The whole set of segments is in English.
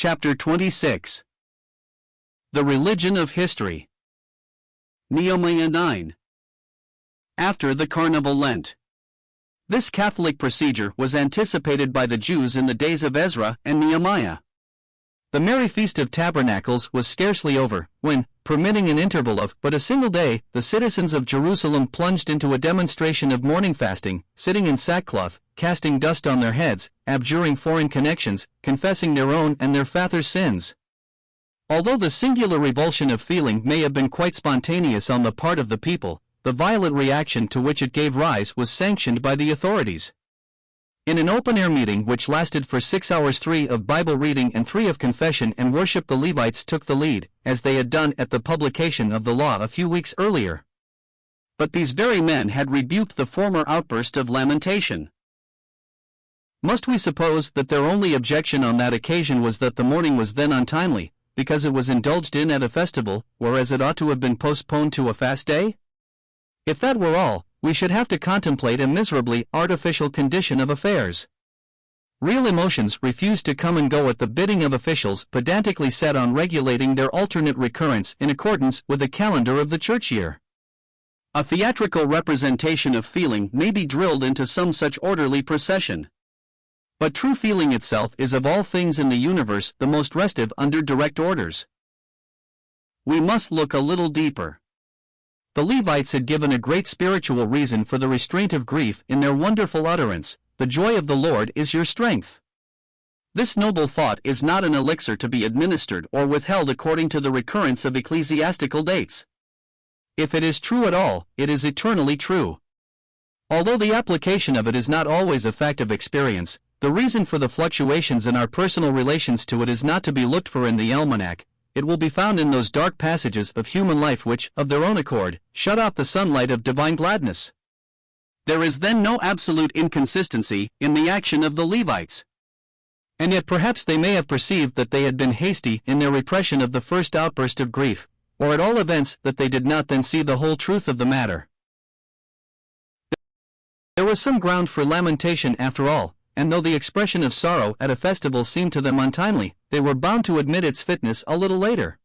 Chapter 26. The Religion of History. Nehemiah 9. After the Carnival Lent. This Catholic procedure was anticipated by the Jews in the days of Ezra and Nehemiah. The merry Feast of Tabernacles was scarcely over, when, permitting an interval of but a single day, the citizens of Jerusalem plunged into a demonstration of mourning fasting, sitting in sackcloth, casting dust on their heads, abjuring foreign connections, confessing their own and their fathers' sins. Although the singular revulsion of feeling may have been quite spontaneous on the part of the people, the violent reaction to which it gave rise was sanctioned by the authorities. In an open-air meeting which lasted for 6 hours, 3 of Bible reading and 3 of confession and worship, the Levites took the lead, as they had done at the publication of the law a few weeks earlier. But these very men had rebuked the former outburst of lamentation. Must we suppose that their only objection on that occasion was that the mourning was then untimely, because it was indulged in at a festival, whereas it ought to have been postponed to a fast day? If that were all, we should have to contemplate a miserably artificial condition of affairs. Real emotions refused to come and go at the bidding of officials pedantically set on regulating their alternate recurrence in accordance with the calendar of the church year. A theatrical representation of feeling may be drilled into some such orderly procession. But true feeling itself is of all things in the universe the most restive under direct orders. We must look a little deeper. The Levites had given a great spiritual reason for the restraint of grief in their wonderful utterance, "The joy of the Lord is your strength." This noble thought is not an elixir to be administered or withheld according to the recurrence of ecclesiastical dates. If it is true at all, it is eternally true. Although the application of it is not always a fact of experience, the reason for the fluctuations in our personal relations to it is not to be looked for in the almanac. It will be found in those dark passages of human life which, of their own accord, shut out the sunlight of divine gladness. There is then no absolute inconsistency in the action of the Levites. And yet perhaps they may have perceived that they had been hasty in their repression of the first outburst of grief, or at all events that they did not then see the whole truth of the matter. There was some ground for lamentation after all, and though the expression of sorrow at a festival seemed to them untimely, they were bound to admit its fitness a little later.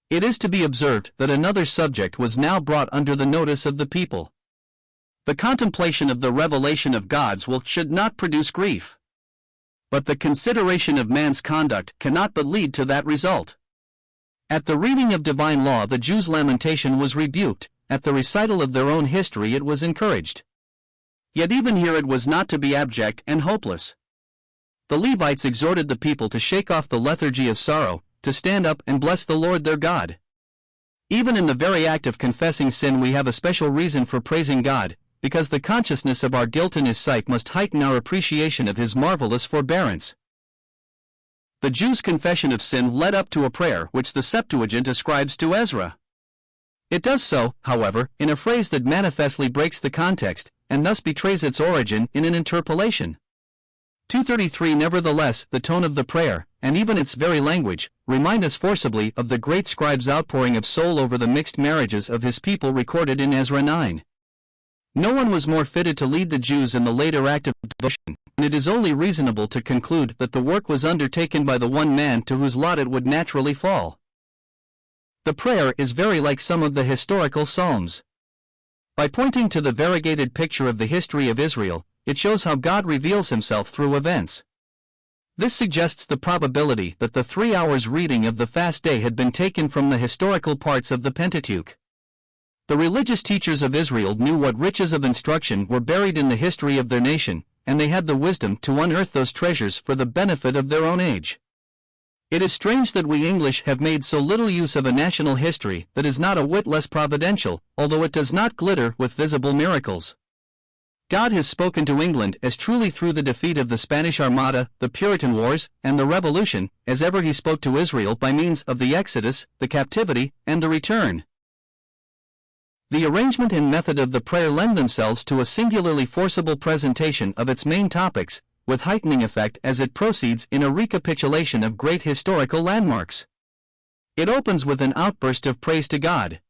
It is to be observed that another subject was now brought under the notice of the people. The contemplation of the revelation of God's will should not produce grief. But the consideration of man's conduct cannot but lead to that result. At the reading of divine law the Jews' lamentation was rebuked, at the recital of their own history it was encouraged. Yet even here it was not to be abject and hopeless. The Levites exhorted the people to shake off the lethargy of sorrow, to stand up and bless the Lord their God. Even in the very act of confessing sin we have a special reason for praising God, because the consciousness of our guilt in His sight must heighten our appreciation of His marvelous forbearance. The Jews' confession of sin led up to a prayer which the Septuagint ascribes to Ezra. It does so, however, in a phrase that manifestly breaks the context, and thus betrays its origin in an interpolation. 233. Nevertheless, the tone of the prayer, and even its very language, remind us forcibly of the great scribe's outpouring of soul over the mixed marriages of his people recorded in Ezra 9. No one was more fitted to lead the Jews in the later act of devotion, and it is only reasonable to conclude that the work was undertaken by the one man to whose lot it would naturally fall. The prayer is very like some of the historical psalms. By pointing to the variegated picture of the history of Israel, it shows how God reveals Himself through events. This suggests the probability that the 3 hours reading of the fast day had been taken from the historical parts of the Pentateuch. The religious teachers of Israel knew what riches of instruction were buried in the history of their nation, and they had the wisdom to unearth those treasures for the benefit of their own age. It is strange that we English have made so little use of a national history that is not a whit less providential, although it does not glitter with visible miracles. God has spoken to England as truly through the defeat of the Spanish Armada, the Puritan Wars, and the Revolution, as ever He spoke to Israel by means of the Exodus, the captivity, and the return. The arrangement and method of the prayer lend themselves to a singularly forcible presentation of its main topics, with heightening effect as it proceeds in a recapitulation of great historical landmarks. It opens with an outburst of praise to God.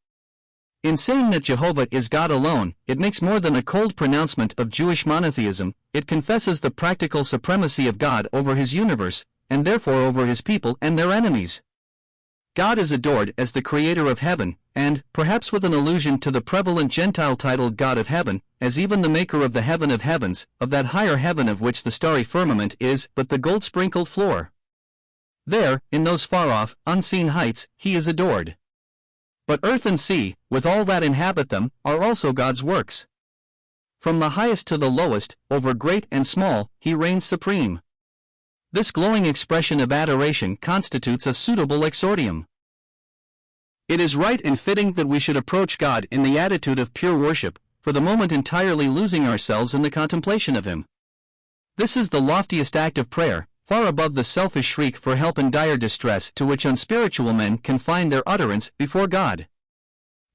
In saying that Jehovah is God alone, it makes more than a cold pronouncement of Jewish monotheism, it confesses the practical supremacy of God over His universe, and therefore over his people and their enemies. God is adored as the creator of heaven, and, perhaps with an allusion to the prevalent Gentile title God of heaven, as even the maker of the heaven of heavens, of that higher heaven of which the starry firmament is but the gold-sprinkled floor. There, in those far-off, unseen heights, he is adored. But earth and sea, with all that inhabit them, are also God's works. From the highest to the lowest, over great and small, he reigns supreme. This glowing expression of adoration constitutes a suitable exordium. It is right and fitting that we should approach God in the attitude of pure worship, for the moment entirely losing ourselves in the contemplation of him. This is the loftiest act of prayer, far above the selfish shriek for help in dire distress to which unspiritual men confine their utterance before God.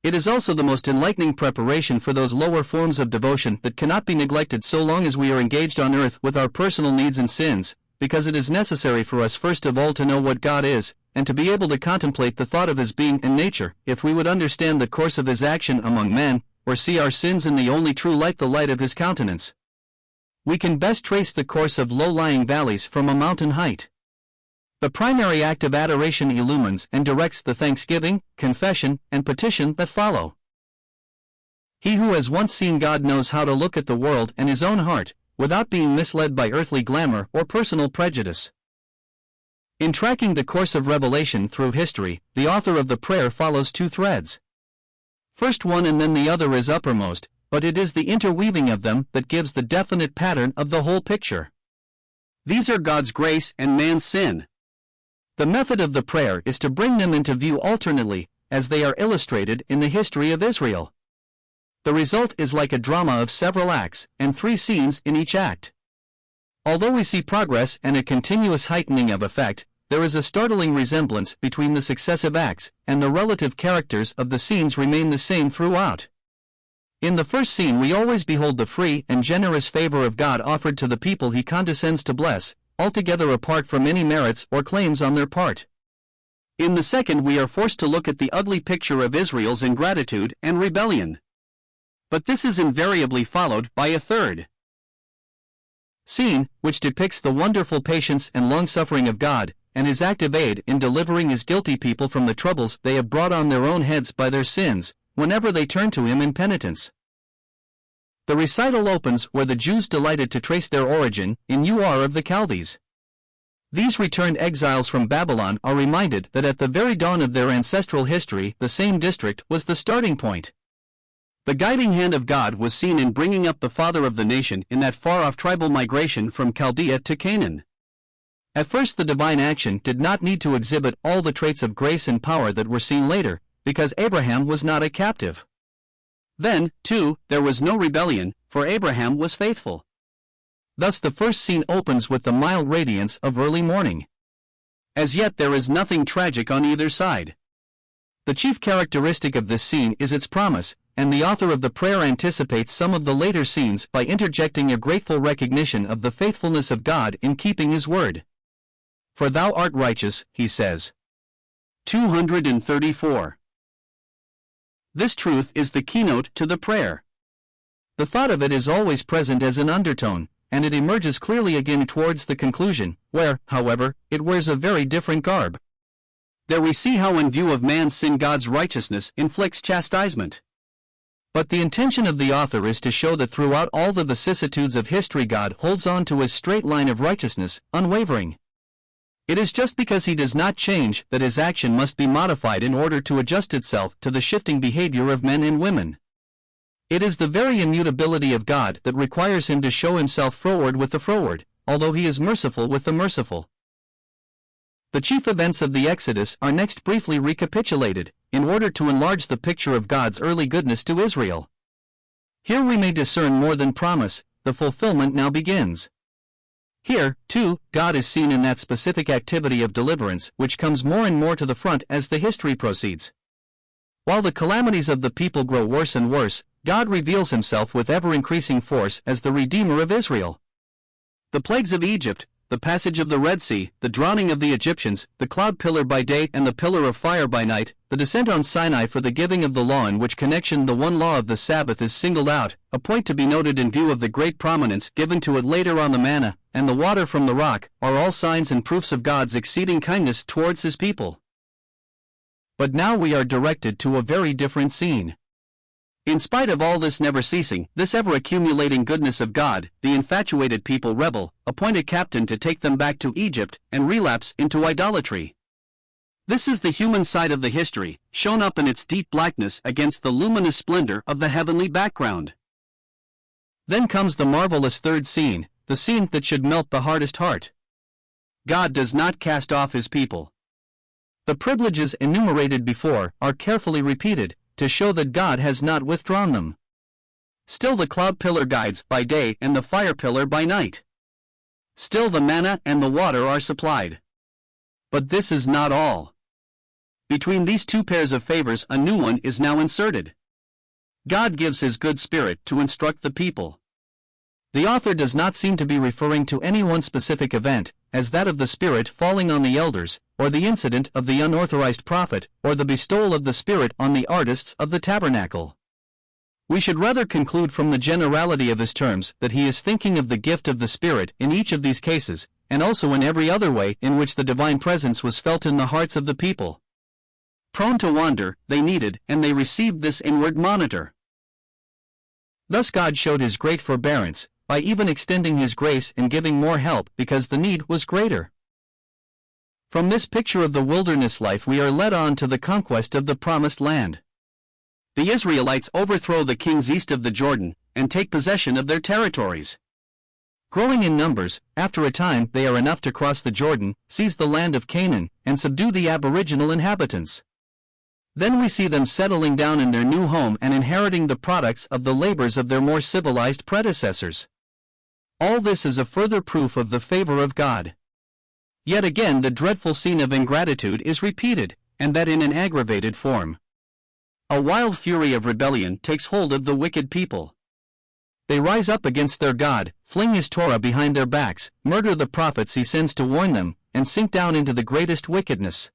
It is also the most enlightening preparation for those lower forms of devotion that cannot be neglected so long as we are engaged on earth with our personal needs and sins, because it is necessary for us first of all to know what God is, and to be able to contemplate the thought of his being and nature, if we would understand the course of his action among men, or see our sins in the only true light, the light of his countenance. We can best trace the course of low-lying valleys from a mountain height. The primary act of adoration illumines and directs the thanksgiving, confession, and petition that follow. He who has once seen God knows how to look at the world and his own heart, without being misled by earthly glamour or personal prejudice. In tracking the course of revelation through history, the author of the prayer follows two threads. First one and then the other is uppermost, but it is the interweaving of them that gives the definite pattern of the whole picture. These are God's grace and man's sin. The method of the prayer is to bring them into view alternately, as they are illustrated in the history of Israel. The result is like a drama of several acts, and 3 scenes in each act. Although we see progress and a continuous heightening of effect, there is a startling resemblance between the successive acts, and the relative characters of the scenes remain the same throughout. In the first scene we always behold the free and generous favor of God offered to the people he condescends to bless, altogether apart from any merits or claims on their part. In the second we are forced to look at the ugly picture of Israel's ingratitude and rebellion. But this is invariably followed by a third scene, which depicts the wonderful patience and long-suffering of God, and his active aid in delivering his guilty people from the troubles they have brought on their own heads by their sins, whenever they turn to him in penitence. The recital opens where the Jews delighted to trace their origin, in Ur of the Chaldees. These returned exiles from Babylon are reminded that at the very dawn of their ancestral history the same district was the starting point. The guiding hand of God was seen in bringing up the father of the nation in that far-off tribal migration from Chaldea to Canaan. At first the divine action did not need to exhibit all the traits of grace and power that were seen later, because Abraham was not a captive. Then, too, there was no rebellion, for Abraham was faithful. Thus the first scene opens with the mild radiance of early morning. As yet there is nothing tragic on either side. The chief characteristic of this scene is its promise, and the author of the prayer anticipates some of the later scenes by interjecting a grateful recognition of the faithfulness of God in keeping his word. For thou art righteous, he says. 234. This truth is the keynote to the prayer. The thought of it is always present as an undertone, and it emerges clearly again towards the conclusion, where, however, it wears a very different garb. There we see how in view of man's sin God's righteousness inflicts chastisement. But the intention of the author is to show that throughout all the vicissitudes of history God holds on to his straight line of righteousness, unwavering. It is just because he does not change that his action must be modified in order to adjust itself to the shifting behavior of men and women. It is the very immutability of God that requires him to show himself froward with the froward, although he is merciful with the merciful. The chief events of the Exodus are next briefly recapitulated, in order to enlarge the picture of God's early goodness to Israel. Here we may discern more than promise, the fulfillment now begins. Here, too, God is seen in that specific activity of deliverance which comes more and more to the front as the history proceeds. While the calamities of the people grow worse and worse, God reveals himself with ever-increasing force as the Redeemer of Israel. The plagues of Egypt, the passage of the Red Sea, the drowning of the Egyptians, the cloud pillar by day and the pillar of fire by night, the descent on Sinai for the giving of the law, in which connection the one law of the Sabbath is singled out, a point to be noted in view of the great prominence given to it later on, the manna, and the water from the rock are all signs and proofs of God's exceeding kindness towards his people. But now we are directed to a very different scene. In spite of all this never ceasing, this ever-accumulating goodness of God, the infatuated people rebel, appoint a captain to take them back to Egypt, and relapse into idolatry. This is the human side of the history, shown up in its deep blackness against the luminous splendor of the heavenly background. Then comes the marvelous third scene, the scene that should melt the hardest heart. God does not cast off his people. The privileges enumerated before are carefully repeated, to show that God has not withdrawn them. Still the cloud pillar guides by day and the fire pillar by night. Still the manna and the water are supplied. But this is not all. Between these two pairs of favors a new one is now inserted. God gives his good spirit to instruct the people. The author does not seem to be referring to any one specific event, as that of the Spirit falling on the elders, or the incident of the unauthorized prophet, or the bestowal of the Spirit on the artists of the tabernacle. We should rather conclude from the generality of his terms that he is thinking of the gift of the Spirit in each of these cases, and also in every other way in which the divine presence was felt in the hearts of the people. Prone to wander, they needed and they received this inward monitor. Thus God showed his great forbearance, by even extending his grace and giving more help because the need was greater. From this picture of the wilderness life we are led on to the conquest of the promised land. The Israelites overthrow the kings east of the Jordan, and take possession of their territories. Growing in numbers, after a time they are enough to cross the Jordan, seize the land of Canaan, and subdue the aboriginal inhabitants. Then we see them settling down in their new home and inheriting the products of the labors of their more civilized predecessors. All this is a further proof of the favor of God. Yet again the dreadful scene of ingratitude is repeated, and that in an aggravated form. A wild fury of rebellion takes hold of the wicked people. They rise up against their God, fling his Torah behind their backs, murder the prophets he sends to warn them, and sink down into the greatest wickedness.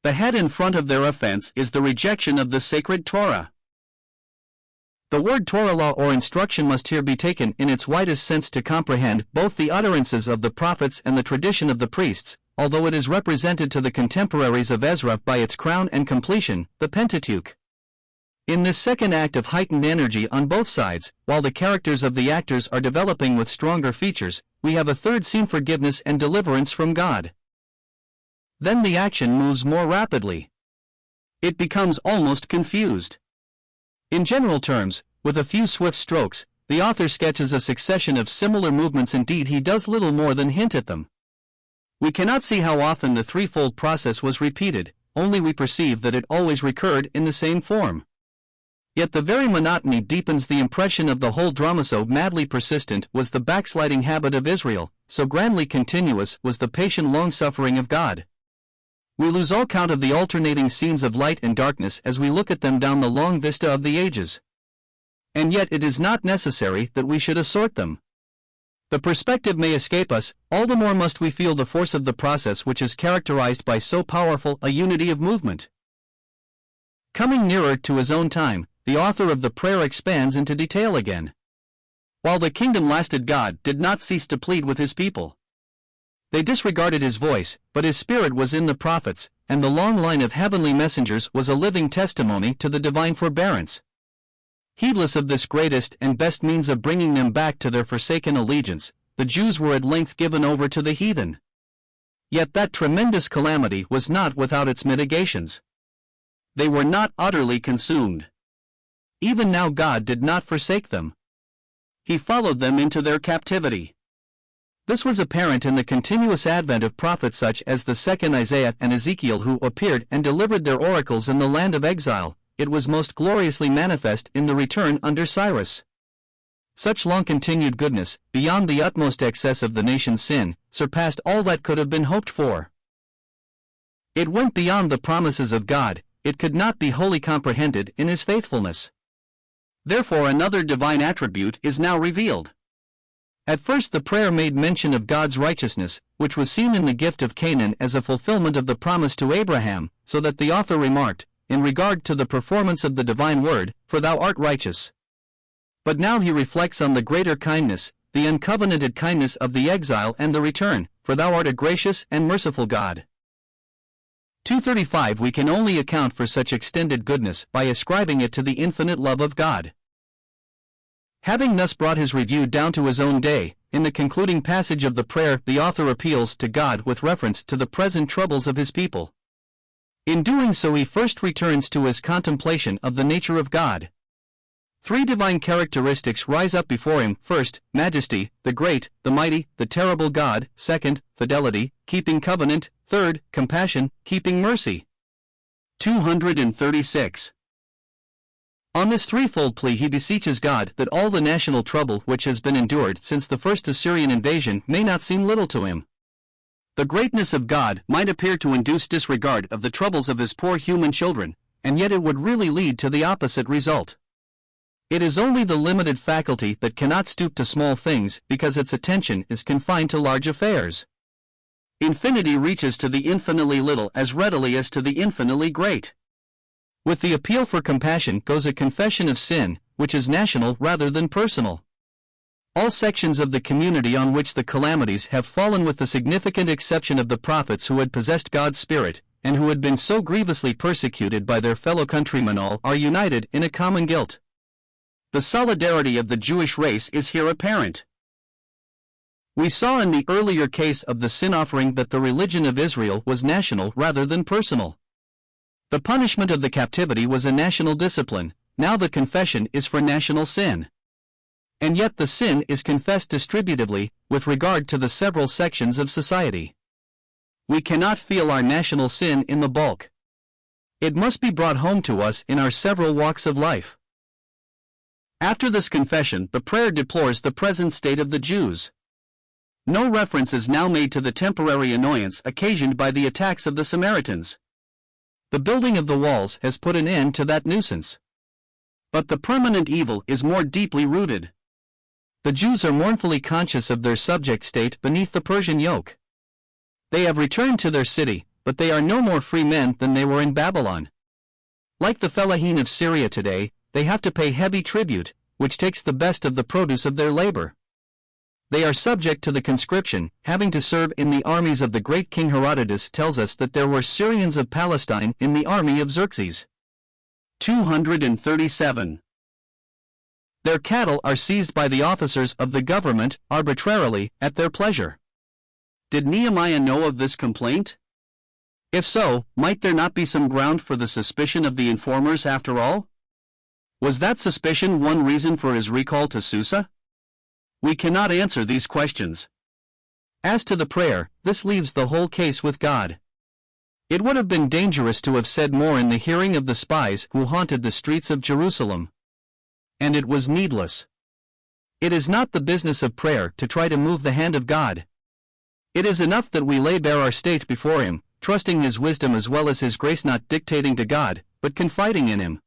The head in front of their offense is the rejection of the sacred Torah. The word Torah, law or instruction, must here be taken in its widest sense to comprehend both the utterances of the prophets and the tradition of the priests, although it is represented to the contemporaries of Ezra by its crown and completion, the Pentateuch. In this second act of heightened energy on both sides, while the characters of the actors are developing with stronger features, we have a third scene: forgiveness and deliverance from God. Then the action moves more rapidly. It becomes almost confused. In general terms, with a few swift strokes, the author sketches a succession of similar movements. Indeed, he does little more than hint at them. We cannot see how often the threefold process was repeated, only we perceive that it always recurred in the same form. Yet the very monotony deepens the impression of the whole drama. So madly persistent was the backsliding habit of Israel, so grandly continuous was the patient long-suffering of God. We lose all count of the alternating scenes of light and darkness as we look at them down the long vista of the ages. And yet it is not necessary that we should assort them. The perspective may escape us, all the more must we feel the force of the process which is characterized by so powerful a unity of movement. Coming nearer to his own time, the author of the prayer expands into detail again. While the kingdom lasted, God did not cease to plead with his people. They disregarded his voice, but his spirit was in the prophets, and the long line of heavenly messengers was a living testimony to the divine forbearance. Heedless of this greatest and best means of bringing them back to their forsaken allegiance, the Jews were at length given over to the heathen. Yet that tremendous calamity was not without its mitigations. They were not utterly consumed. Even now God did not forsake them. He followed them into their captivity. This was apparent in the continuous advent of prophets such as the second Isaiah and Ezekiel, who appeared and delivered their oracles in the land of exile. It was most gloriously manifest in the return under Cyrus. Such long-continued goodness, beyond the utmost excess of the nation's sin, surpassed all that could have been hoped for. It went beyond the promises of God, it could not be wholly comprehended in his faithfulness. Therefore another divine attribute is now revealed. At first the prayer made mention of God's righteousness, which was seen in the gift of Canaan as a fulfillment of the promise to Abraham, so that the author remarked, in regard to the performance of the divine word, "For thou art righteous." But now he reflects on the greater kindness, the uncovenanted kindness of the exile and the return, for thou art a gracious and merciful God. 235 We can only account for such extended goodness by ascribing it to the infinite love of God. Having thus brought his review down to his own day, in the concluding passage of the prayer the author appeals to God with reference to the present troubles of his people. In doing so he first returns to his contemplation of the nature of God. Three divine characteristics rise up before him: first, majesty, the great, the mighty, the terrible God; second, fidelity, keeping covenant; third, compassion, keeping mercy. 236. On this threefold plea he beseeches God that all the national trouble which has been endured since the first Assyrian invasion may not seem little to him. The greatness of God might appear to induce disregard of the troubles of his poor human children, and yet it would really lead to the opposite result. It is only the limited faculty that cannot stoop to small things because its attention is confined to large affairs. Infinity reaches to the infinitely little as readily as to the infinitely great. With the appeal for compassion goes a confession of sin, which is national rather than personal. All sections of the community on which the calamities have fallen, with the significant exception of the prophets who had possessed God's Spirit, and who had been so grievously persecuted by their fellow countrymen, all are united in a common guilt. The solidarity of the Jewish race is here apparent. We saw in the earlier case of the sin offering that the religion of Israel was national rather than personal. The punishment of the captivity was a national discipline, now the confession is for national sin. And yet the sin is confessed distributively, with regard to the several sections of society. We cannot feel our national sin in the bulk. It must be brought home to us in our several walks of life. After this confession, the prayer deplores the present state of the Jews. No reference is now made to the temporary annoyance occasioned by the attacks of the Samaritans. The building of the walls has put an end to that nuisance. But the permanent evil is more deeply rooted. The Jews are mournfully conscious of their subject state beneath the Persian yoke. They have returned to their city, but they are no more free men than they were in Babylon. Like the fellahin of Syria today, they have to pay heavy tribute, which takes the best of the produce of their labor. They are subject to the conscription, having to serve in the armies of the great king. Herodotus tells us that there were Syrians of Palestine in the army of Xerxes. 237. Their cattle are seized by the officers of the government, arbitrarily, at their pleasure. Did Nehemiah know of this complaint? If so, might there not be some ground for the suspicion of the informers after all? Was that suspicion one reason for his recall to Susa? We cannot answer these questions. As to the prayer, this leaves the whole case with God. It would have been dangerous to have said more in the hearing of the spies who haunted the streets of Jerusalem. And it was needless. It is not the business of prayer to try to move the hand of God. It is enough that we lay bare our state before Him, trusting His wisdom as well as His grace, not dictating to God, but confiding in Him.